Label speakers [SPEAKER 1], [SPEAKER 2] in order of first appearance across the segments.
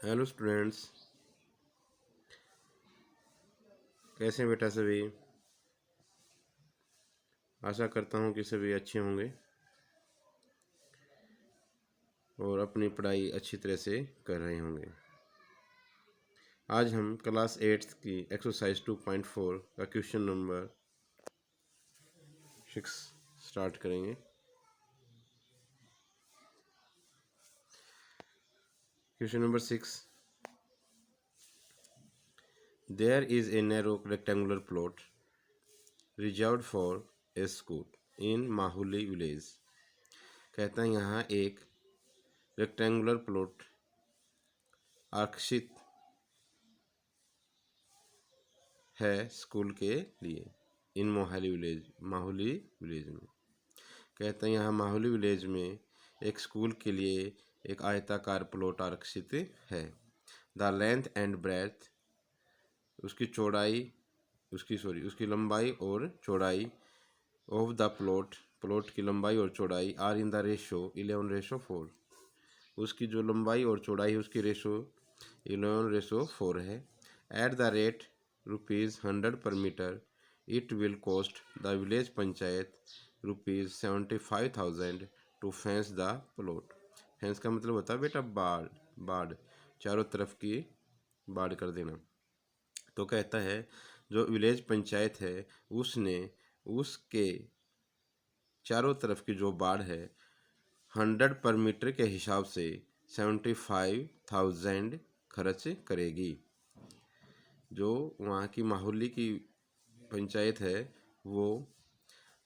[SPEAKER 1] Hello students, कैसे हैं बेटा सभी। आशा करता हूँ कि सभी अच्छे होंगे और अपनी पढ़ाई अच्छी तरह से कर रहे होंगे। आज हम क्लास 8 की एक्सरसाइज 2.4 का क्वेश्चन नंबर 6 स्टार्ट करेंगे। Question number 6, there is a narrow rectangular plot reserved for a school in Mahuli village. कहता है यहाँ एक रेक्टेंगुलर प्लॉट आरक्षित है स्कूल के लिए इन माहुली विलेज में। कहते हैं यहाँ माहुली विलेज में एक स्कूल के लिए एक आयताकार प्लॉट आरक्षित है। द लेंथ एंड ब्रेथ, उसकी लंबाई और चौड़ाई ऑफ द प्लॉट की लंबाई और चौड़ाई आर इन द रेशो 11:4। उसकी जो लंबाई और चौड़ाई है उसकी रेशो 11:4 है। At the rate ₹100 per meter it will cost the village panchayat ₹75,000 to fence the plot. Fence का मतलब होता है बेटा बाड़, चारों तरफ की बाड़ कर देना। तो कहता है जो विलेज पंचायत है उसने उसके चारों तरफ की जो बाड़ है 100 पर मीटर के हिसाब से 75,000 खर्च करेगी। जो वहाँ की माहुली की पंचायत है वो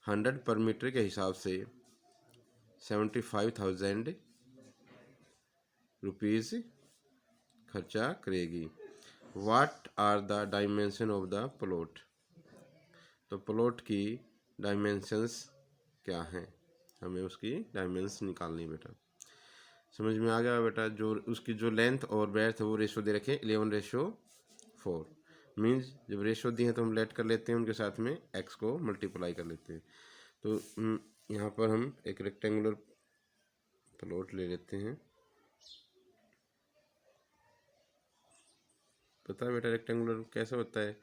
[SPEAKER 1] 100 पर मीटर के हिसाब से 75,000 रुपीज़ खर्चा करेगी। What are the dimension of the plot. तो प्लॉट की डायमेंशंस क्या हैं, हमें उसकी डायमेंशन निकालनी बेटा। समझ में आ गया बेटा। जो उसकी जो लेंथ और ब्रेथ है वो रेशो दे रखे 11:4। मीन्स जब रेशो दी है तो हम लेट कर लेते हैं, उनके साथ में एक्स को मल्टीप्लाई कर लेते हैं। तो यहाँ पर हम एक रेक्टेंगुलर प्लॉट ले लेते हैं। पता है बेटा रेक्टेंगुलर कैसा होता है,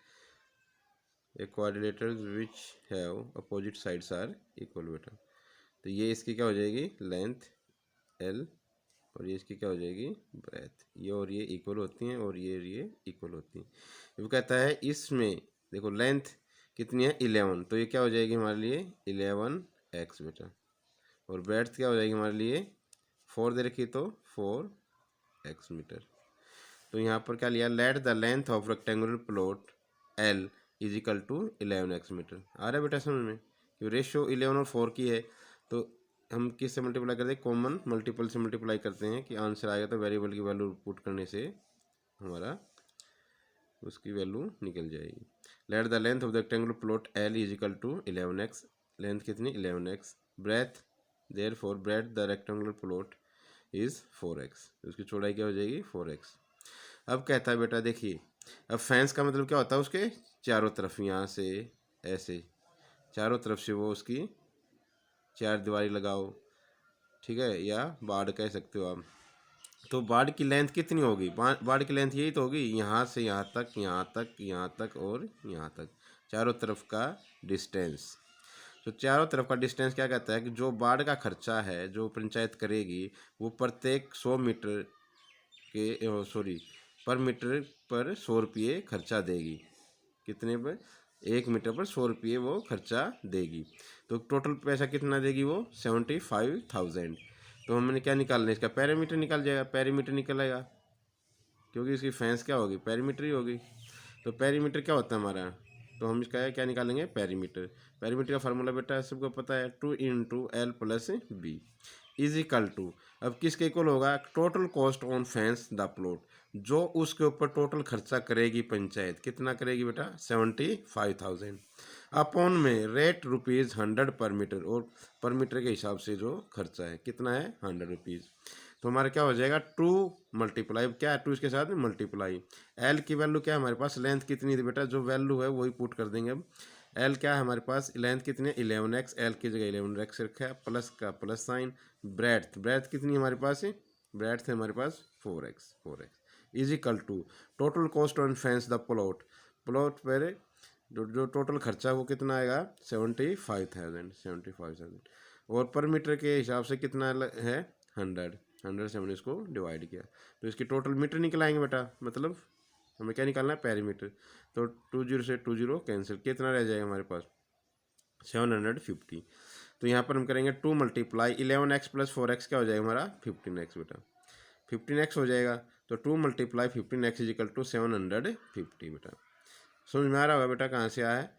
[SPEAKER 1] a quadrilateral which have opposite sides are equal बेटा। तो ये इसकी क्या हो जाएगी लेंथ एल और ये इसकी क्या हो जाएगी ब्रेथ। ये और ये इक्वल होती हैं और ये इक्वल होती हैं। वो कहता है इसमें देखो लेंथ कितनी है 11, तो ये क्या हो जाएगी हमारे लिए 11x बेटा। और ब्रेथ क्या हो जाएगी हमारे लिए 4 दे रखी तो 4x मीटर। तो यहाँ पर क्या लिया, let the length of rectangular plot L is equal to 11x metre. आ रहा है बेटा समझ में कि रेशियो 11 और 4 की है। तो हम किससे मल्टीप्लाई करते हैं, कॉमन मल्टीपल से मल्टीप्लाई करते हैं कि आंसर आएगा। तो वेरिएबल की वैल्यू पुट करने से हमारा उसकी वैल्यू निकल जाएगी। Let the length of the rectangular plot L is equal to 11x। Length कितनी 11x। Breadth therefore breadth the rectangular plot is 4x। उसकी चौड़ाई क्या हो जाएगी 4x। अब कहता है बेटा देखिए, अब फेंस का मतलब क्या होता है, उसके चारों तरफ यहाँ से ऐसे चारों तरफ से वो उसकी चार दीवारी लगाओ, ठीक है, या बाड़ कह सकते हो आप। तो बाड़ की लेंथ कितनी होगी, बाड़ की लेंथ यही तो होगी, यहाँ से यहाँ तक, यहाँ तक, यहाँ तक और यहाँ तक, चारों तरफ का डिस्टेंस। तो चारों तरफ का डिस्टेंस क्या कहता है कि जो बाड़ का खर्चा है जो पंचायत करेगी वो प्रत्येक 100 मीटर के पर मीटर पर 100 रुपये खर्चा देगी। कितने पर, 1 मीटर पर 100 रुपये वो खर्चा देगी। तो टोटल पैसा कितना देगी वो 75,000। तो हमने क्या निकालना है, इसका पैरामीटर निकल जाएगा, पैरामीटर निकलेगा क्योंकि इसकी फेंस क्या होगी पैरामीटर ही होगी। तो पैरामीटर क्या होता है हमारा, तो हम इसका क्या निकालेंगे पैरामीटर। पैरामीटर का फार्मूला बेटा सबको पता है 2 × L + B is equal to, अब किसके इक्वल होगा, total cost on fence the plot, जो उसके ऊपर टोटल खर्चा करेगी पंचायत, कितना करेगी बेटा 75,000 अपॉन में रेट ₹100 पर मीटर, और पर मीटर के हिसाब से जो खर्चा है कितना है 100 रुपीज़। तो हमारा क्या हो जाएगा 2 मल्टीप्लाई, क्या है 2 इसके साथ में मल्टीप्लाई। एल की वैल्यू क्या है हमारे पास, लेंथ कितनी थी बेटा, जो वैल्यू है वही पुट कर देंगे। अब एल क्या है हमारे पास, लेंथ कितनी है 11x, एल की जगह 11x रखा है, प्लस का प्लस साइन। ब्रेथ कितनी है हमारे पास, ब्रेथ है हमारे पास 4x। Is equal to total cost on fence the plot, plot पर जो टोटल खर्चा वो कितना आएगा 75,000 और पर मीटर के हिसाब से कितना है 100 से हमने इसको डिवाइड किया तो इसकी टोटल मीटर निकल आएंगे बेटा, मतलब हमें क्या निकालना है पेरीमीटर। तो 20 से 20 कैंसिल, कितना रह जाएगा हमारे पास 750। तो यहाँ पर हम करेंगे 2 मल्टीप्लाई 11x + 4x क्या हो जाएगा हमारा 15x बेटा, 15x हो जाएगा। तो 2 multiply 15x is equal to 750 बेटा। समझ में आ रहा होगा बेटा कहाँ से आया है।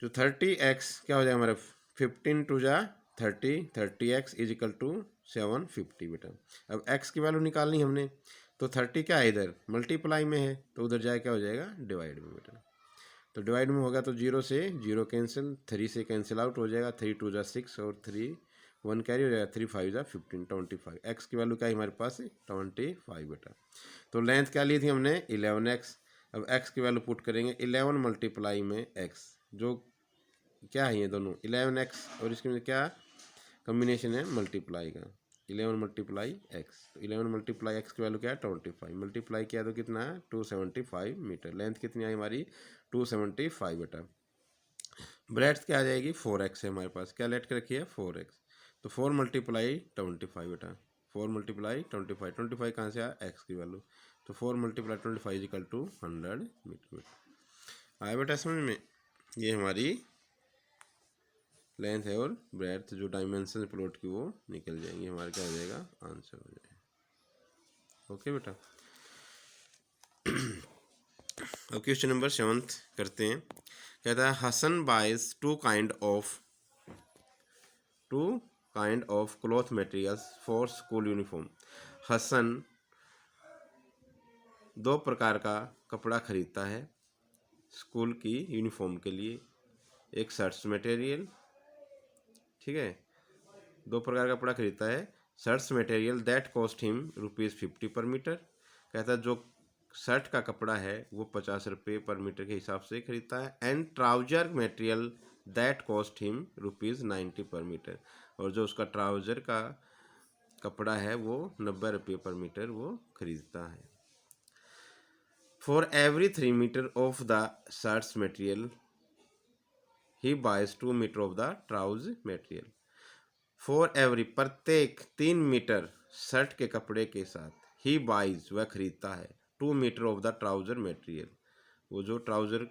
[SPEAKER 1] जो 30x क्या हो जाएगा हमारा 15 टू जा 30x इज इक्वल टू 750 बेटा। अब x की वैल्यू निकालनी हमने, तो 30 क्या है इधर मल्टीप्लाई में है तो उधर जाए क्या हो जाएगा डिवाइड में बेटा। तो डिवाइड में होगा तो 0 से 0 कैंसिल, 3 से कैंसिल आउट हो जाएगा, 3 2 जा 6 और 3 1 कैरी हो जाएगा, 3 5 जा 15 25। एक्स की वैल्यू क्या है हमारे पास 25 बेटा। तो लेंथ क्या ली थी हमने 11x। अब x की वैल्यू पुट करेंगे 11 मल्टीप्लाई में x, जो क्या है ये दोनों 11x और इसके में क्या कॉम्बिनेशन है मल्टीप्लाई का 11 मल्टीप्लाई एक्स। तो 11 मल्टीप्लाई एक्स की वैल्यू क्या है 25, मल्टीप्लाई किया तो कितना है 275 मीटर। लेंथ कितनी आई हमारी 275 बेटा। ब्रेड्थ क्या आ जाएगी 4x है हमारे पास, क्या लेट के रखी है 4x। तो 4 मल्टीप्लाई 25 बेटा, 4 मल्टीप्लाई 25, 25 कहाँ से आया एक्स की वैल्यू। तो 4 मल्टीप्लाई 25 इक्वल टू 100 मीटर बेटा। आया बेटा समझ में, ये हमारी लेंथ है और ब्रेड्थ जो डायमेंशन प्लॉट की वो निकल जाएंगी, हमारा क्या हो जाएगा आंसर हो जाएगा। ओके बेटा। अब क्वेश्चन नंबर 7 करते हैं। कहता है Hasan buys two kind of cloth materials for school uniform. Hasan 2 प्रकार का कपड़ा खरीदता है स्कूल की यूनिफॉर्म के लिए। एक शर्ट्स मटेरियल, ठीक है, 2 प्रकार का कपड़ा खरीदता है। Shirts material that cost him ₹50 per metre. कहता है जो शर्ट का कपड़ा है वो 50 रुपये पर मीटर के हिसाब से खरीदता है। And trouser material that cost him ₹90 पर मीटर, और जो उसका ट्राउजर का कपड़ा है वो 90 रुपये पर मीटर वो खरीदता है। For every 3 metre of the shirts material he buys 2 metre of the trouser material. For every प्रत्येक 3 मीटर शर्ट के कपड़े के साथ ही बाइज वह खरीदता है 2 metre of the trouser material. वो जो ट्राउजर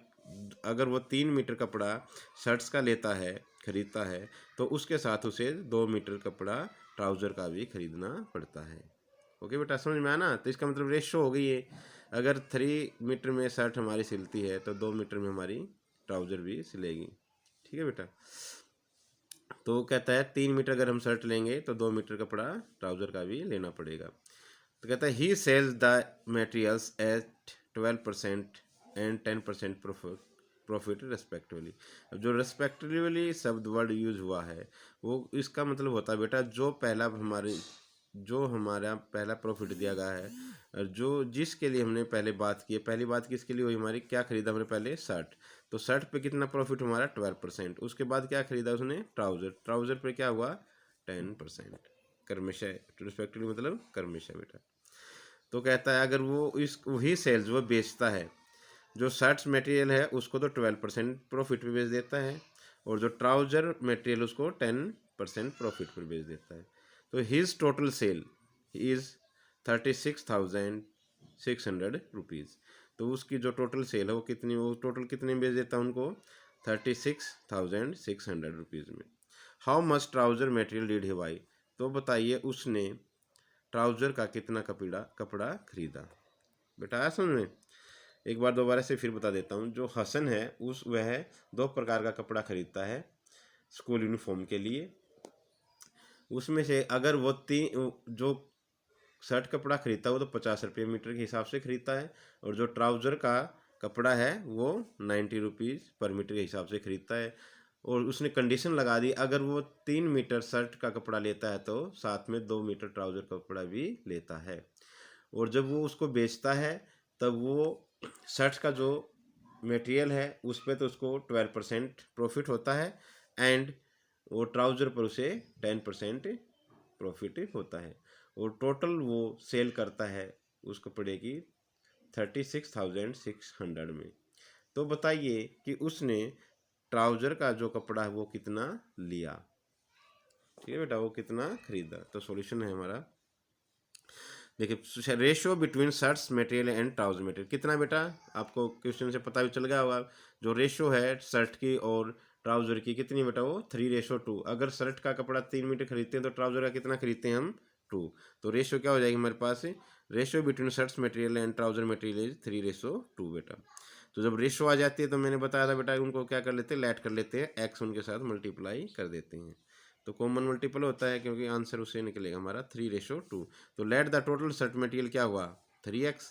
[SPEAKER 1] अगर वो 3 मीटर कपड़ा शर्ट्स का लेता है खरीदता है तो उसके साथ उसे 2 मीटर कपड़ा ट्राउजर का भी खरीदना पड़ता है। ओके बेटा समझ में आना। तो इसका मतलब रेशो हो गई है, अगर 3 मीटर में शर्ट हमारी सिलती है तो 2 मीटर में हमारी ट्राउजर भी सिलेगी। ठीक है बेटा। तो कहता है 3 मीटर अगर हम शर्ट लेंगे तो 2 मीटर कपड़ा ट्राउजर का भी लेना पड़ेगा। तो कहता है he sells the materials at 12% and 10% profit respectively. अब जो रेस्पेक्टिवली शब्द वर्ड यूज हुआ है वो इसका मतलब होता है बेटा जो हमारा पहला प्रॉफिट दिया गया है और जो जिसके लिए हमने पहले बात की है, पहली बात किसके लिए हुई हमारी, क्या खरीदा हमने पहले शर्ट, तो शर्ट पे कितना प्रॉफिट हमारा 12%। उसके बाद क्या खरीदा उसने ट्राउजर, ट्राउजर पे क्या हुआ 10%। कर्मशः रिस्पेक्टिवली मतलब कर्मशः बेटा। तो कहता है अगर वो इस वही सेल्स वो बेचता है, जो शर्ट्स मटेरियल है उसको तो 12% प्रॉफिट पे बेच देता है और जो ट्राउजर मटेरियल उसको 10% प्रॉफिट पर बेच देता है। तो his total sale is 36,600 rupees. तो उसकी जो टोटल सेल है वो कितनी, वो टोटल कितने में बेच देता है उनको 36,600 रुपीज़ में। How much trouser material did he by. तो बताइए उसने ट्राउजर का कितना कपड़ा खरीदा। बेटा आया समझ में। एक बार दोबारा से फिर बता देता हूँ। जो हसन है वह 2 प्रकार का कपड़ा खरीदता है स्कूल यूनिफॉर्म के लिए। उसमें से अगर वो जो शर्ट कपड़ा खरीदता है वो तो 50 रुपये मीटर के हिसाब से खरीदता है और जो ट्राउज़र का कपड़ा है वो 90 रुपीज़ पर मीटर के हिसाब से खरीदता है। और उसने कंडीशन लगा दी अगर वो 3 मीटर शर्ट का कपड़ा लेता है तो साथ में 2 मीटर ट्राउज़र कपड़ा भी लेता है। और जब वो उसको बेचता है तब वो शर्ट का जो मटेरियल है उस पर तो उसको 12% प्रॉफिट होता है एंड वो ट्राउज़र पर उसे 10% प्रॉफिट होता है। और टोटल वो सेल करता है उस कपड़े की 36,600 में। तो बताइए कि उसने ट्राउज़र का जो कपड़ा है वो कितना लिया। ठीक है बेटा, वो कितना खरीदा। तो सॉल्यूशन है हमारा, देखिए ratio between shirts material and trouser material कितना बेटा, आपको क्वेश्चन से पता भी चल गया होगा। जो रेशियो है शर्ट की और ट्राउजर की कितनी बेटा, वो 3:2। अगर शर्ट का कपड़ा 3 मीटर खरीदते हैं तो ट्राउजर का कितना खरीदते हैं हम, 2। तो रेशियो क्या हो जाएगी हमारे पास, ratio between shirts material and trouser material is 3:2 बेटा। तो जब रेशियो आ जाती है तो मैंने बताया था बेटा, उनको क्या कर लेते हैं, लेट कर लेते हैं, एक्स उनके साथ मल्टीप्लाई कर देते हैं। तो कॉमन मल्टीपल होता है क्योंकि आंसर उससे निकलेगा हमारा 3:2। तो let the total shirt material क्या हुआ, 3x।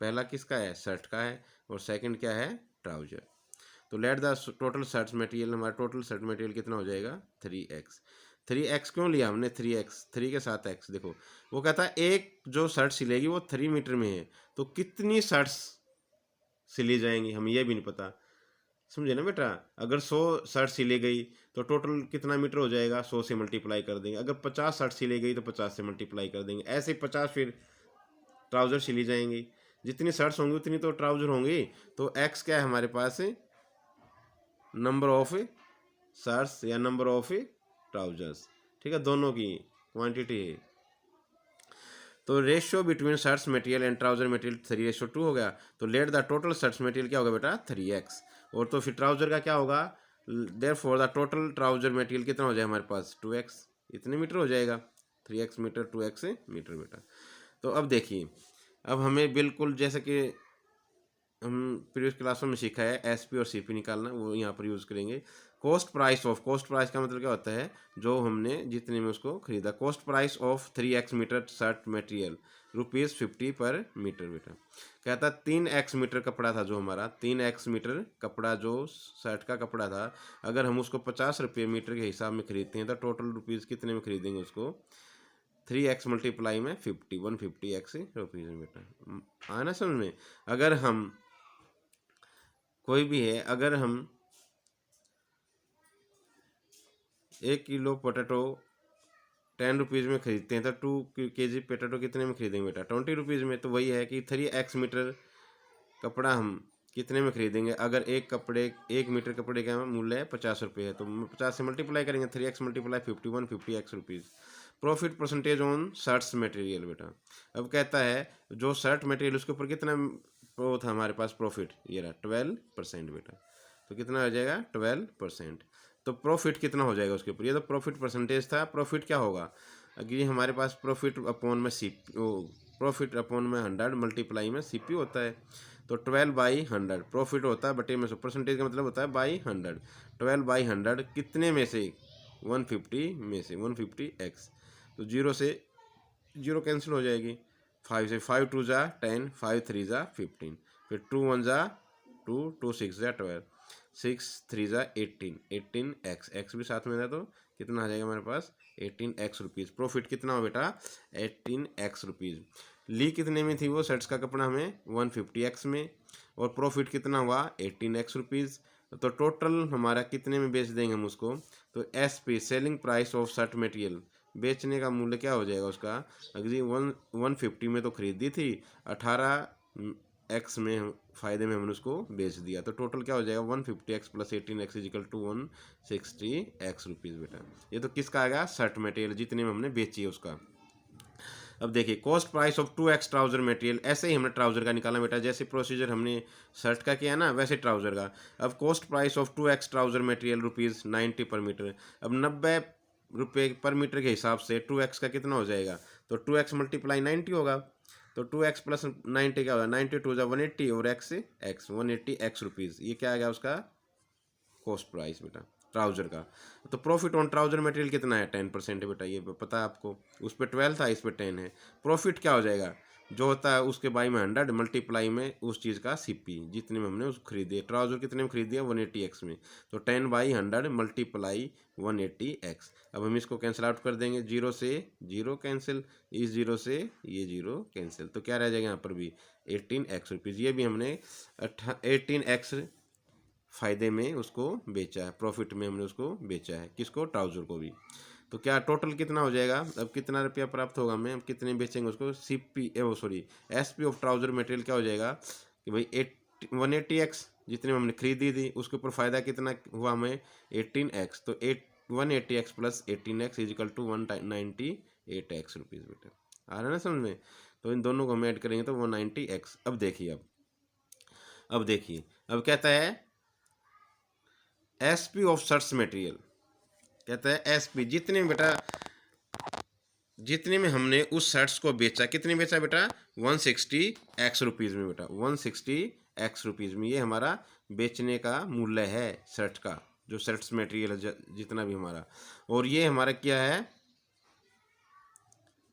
[SPEAKER 1] पहला किसका है, शर्ट का है, और सेकंड क्या है, ट्राउजर। तो let the total shirt material, हमारा टोटल शर्ट मटेरियल कितना हो जाएगा, 3x। 3x क्यों लिया हमने, 3x 3 के साथ x। देखो वो कहता है एक जो शर्ट सिलेगी वो 3 मीटर में है, तो कितनी शर्ट्स सिली जाएंगी हमें ये भी नहीं पता, समझे ना बेटा। अगर 100 शर्ट सिली गई तो टोटल कितना मीटर हो जाएगा, 100 से मल्टीप्लाई कर देंगे। अगर 50 शर्ट सिली गई तो 50 से मल्टीप्लाई कर देंगे। ऐसे 50 फिर ट्राउज़र सिली जाएंगी, जितनी शर्ट्स होंगी उतनी तो ट्राउज़र होंगी। तो एक्स क्या है हमारे पास, नंबर ऑफ शर्ट्स या नंबर ऑफ ट्राउजर्स। ठीक है, दोनों की क्वांटिटी है। तो ratio between shirts material and trouser material 3:2 हो गया। तो let the total shirts material क्या होगा बेटा, 3x। और तो फिर ट्राउजर का क्या होगा, therefore the total trouser material कितना हो जाए हमारे पास, 2x। इतने मीटर हो जाएगा, 3x मीटर 2x मीटर बेटा। तो अब देखिए, अब हमें बिल्कुल जैसे कि हम प्रीवियस क्लासों में सीखा है एसपी और सीपी निकालना, वो यहाँ पर यूज़ करेंगे। Cost price of, cost price का मतलब क्या होता है, जो हमने जितने में उसको खरीदा। Cost price of 3x metre shirt material ₹50 per metre बेटा। कहता 3x मीटर कपड़ा था जो हमारा, 3x मीटर कपड़ा जो शर्ट का कपड़ा था, अगर हम उसको 50 रुपये मीटर के हिसाब में खरीदते हैं तो टोटल रुपीज़ कितने में खरीदेंगे उसको, 3x मल्टीप्लाई में 50, 150x रुपीज़ में बेटा। आना समझ में। अगर हम कोई भी है, अगर हम 1 किलो पोटैटो 10 रुपीज़ में खरीदते हैं तो 2 kg पोटैटो कितने में खरीदेंगे बेटा, 20 रुपीज़ में। तो वही है कि 3x मीटर कपड़ा हम कितने में खरीदेंगे, अगर एक मीटर कपड़े का मूल्य 50 रुपये है तो 50 से मल्टीप्लाई करेंगे, 3x multiply 50, 150x rupees. Profit percentage on shirts material बेटा। अब कहता है जो शर्ट मटेरियल उसके ऊपर कितना वो था हमारे पास प्रॉफिट, ये रहा 12% बेटा। तो कितना हो जाएगा, 12%। तो प्रॉफिट कितना हो जाएगा उसके ऊपर, ये तो प्रॉफिट परसेंटेज था। प्रॉफिट क्या होगा, अगर ये हमारे पास प्रॉफिट अपॉन में प्रॉफिट अपॉन में 100 मल्टीप्लाई में सीपी होता है। तो 12/100 प्रॉफिट होता है बटे में, परसेंटेज का मतलब होता है बाई 100। 12/100 कितने में से, 150 में से, 150x। तो 0 से 0 कैंसिल हो जाएगी, 5 से 5 2 जा 10, 5 3 जा 15, फिर 2 1 जा 2, 2 6 जा 12, 6 3 जा 18, 18x, एक्स भी साथ में था तो कितना आ जाएगा हमारे पास, 18x रुपीज़। प्रॉफिट कितना हो बेटा, 18x रुपीज़। ली कितने में थी वो शर्ट्स का कपड़ा हमें, 150x में, और प्रॉफिट कितना हुआ, 18x रुपीज़। तो टोटल हमारा कितने में बेच देंगे हम उसको, तो SP selling price of shirt material, बेचने का मूल्य क्या हो जाएगा उसका, अगर जी 150 में तो खरीदी थी, 18x में फ़ायदे में हमने उसको बेच दिया, तो टोटल क्या हो जाएगा, 150x plus 18x is equal to 160x rupees बेटा। ये तो किसका आएगा, शर्ट मटेरियल जितने में हमने बेची है उसका। अब देखिए cost price of 2x trouser material, ऐसे ही हमने ट्राउजर का निकाला बेटा, जैसे प्रोसीजर हमने शर्ट का किया ना वैसे ट्राउजर का। अब cost price of 2x trouser material ₹90 पर मीटर। अब 90 रुपये पर मीटर के हिसाब से 2x का कितना हो जाएगा, तो 2x मल्टीप्लाई 90 होगा। तो 2x प्लस 90 क्या होगा, 90 2 180 और x 180x रुपीज़। ये क्या आ गया उसका कॉस्ट प्राइस बेटा ट्राउजर का। तो प्रॉफिट ऑन ट्राउजर मटेरियल कितना है, 10% है बेटा, ये पता है आपको। उस पर 12 था, इस पर 10 है। प्रॉफिट क्या हो जाएगा, जो होता है उसके बाई में 100 मल्टीप्लाई में उस चीज़ का सीपी, जितने में हमने उसको खरीदी। ट्राउजर कितने में खरीदी है, 180x में, तो 10/100 मल्टीप्लाई 180x। अब हम इसको कैंसिल आउट कर देंगे, 0 से 0 कैंसिल, इस 0 से ये 0 कैंसिल, तो क्या रह जाएगा यहाँ पर भी 18x रुपीज़। ये भी हमने 18x फ़ायदे में उसको बेचा है, प्रॉफिट में हमने उसको बेचा है, किसको, ट्राउज़र को भी। तो क्या टोटल कितना हो जाएगा, अब कितना रुपया प्राप्त होगा हमें, हम कितने बेचेंगे उसको, एसपी ऑफ ट्राउजर मटेरियल क्या हो जाएगा कि भाई 180x जितने में हमने खरीदी थी उसके ऊपर फ़ायदा कितना हुआ हमें 18x, तो 180x plus 18x is equal to 198x rupees बेटा। आ रहा है ना समझ में। तो इन दोनों को हम ऐड करेंगे तो 190x। अब देखिए अब कहता है एसपी ऑफ सर्ट्स मटेरियल, कहता है एसपी जितने में बेटा, जितने में हमने उस शर्ट्स को बेचा, कितने बेचा बेटा 160x रुपीज़ में बेटा, 160x रुपीज़ में ये हमारा बेचने का मूल्य है शर्ट का, जो शर्ट्स मटेरियल है जितना भी हमारा, और ये हमारा क्या है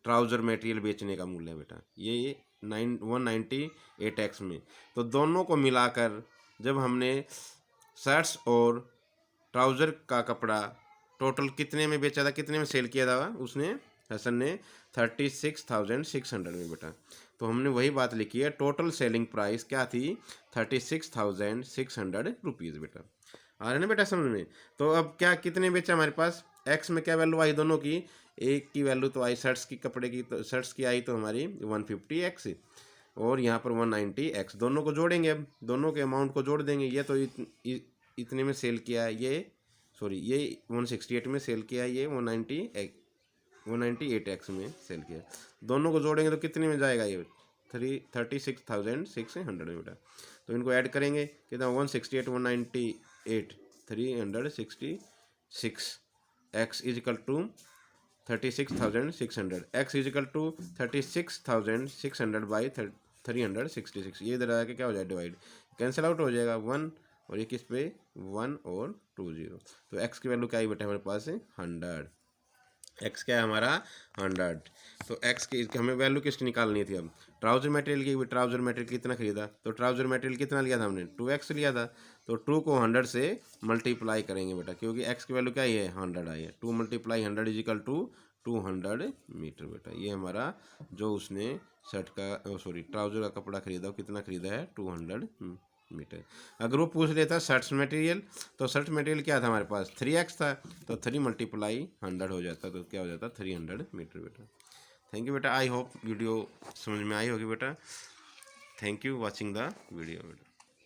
[SPEAKER 1] ट्राउज़र मटेरियल बेचने का मूल्य है बेटा, ये 198x में। तो दोनों को मिलाकर जब हमने शर्ट्स और ट्राउज़र का कपड़ा टोटल कितने में बेचा था, कितने में सेल किया था उसने, हसन ने 36,600 में बेटा। तो हमने वही बात लिखी है, टोटल सेलिंग प्राइस क्या थी 36,600 रुपीज़ बेटा। आ रहे ना बेटा समझ में। तो अब क्या कितने बेचा हमारे पास, एक्स में क्या वैल्यू आई दोनों की, एक की वैल्यू तो आई शर्ट्स की, कपड़े की, तो शर्ट्स की आई तो हमारी 150x और यहाँ पर 190x, दोनों को जोड़ेंगे, अब दोनों के अमाउंट को जोड़ देंगे। ये तो इतने में सेल किया है, ये 168 में सेल किया है, ये 198x में सेल किया, दोनों को जोड़ेंगे तो कितने में जाएगा ये 36,600 में बेटा। तो इनको ऐड करेंगे कितना 168 198 366, x is equal to 36,600, x is equal to 36,600 by 366, ये इधर आके क्या हो जाए डिवाइड, कैंसिल आउट हो जाएगा 1 और ये किस पे 1 और 2 0। तो x की वैल्यू क्या आई बेटा हमारे पास है 100, x क्या है हमारा 100। तो x की हमें वैल्यू किसकी निकालनी थी, अब ट्राउजर मटेरियल की, ट्राउजर मटेरियल कितना खरीदा, तो ट्राउजर मटेरियल कितना लिया था हमने 2x लिया था, तो 2 को 100 से मल्टीप्लाई करेंगे बेटा, क्योंकि x की वैल्यू क्या ही है 100 आई है, 2 × 100 इज इक्वल टू 200 मीटर बेटा। ये हमारा जो उसने शर्ट का ट्राउजर का कपड़ा खरीदा वो कितना खरीदा है 200 मीटर। अगर वो पूछ लेता शर्ट्स मटेरियल, तो शर्ट मटेरियल क्या था हमारे पास 3x था, तो 3 × 100 हो जाता, तो क्या हो जाता 300 मीटर बेटा। थैंक यू बेटा, आई होप वीडियो समझ में आई होगी बेटा। Thank you watching the video बेटा।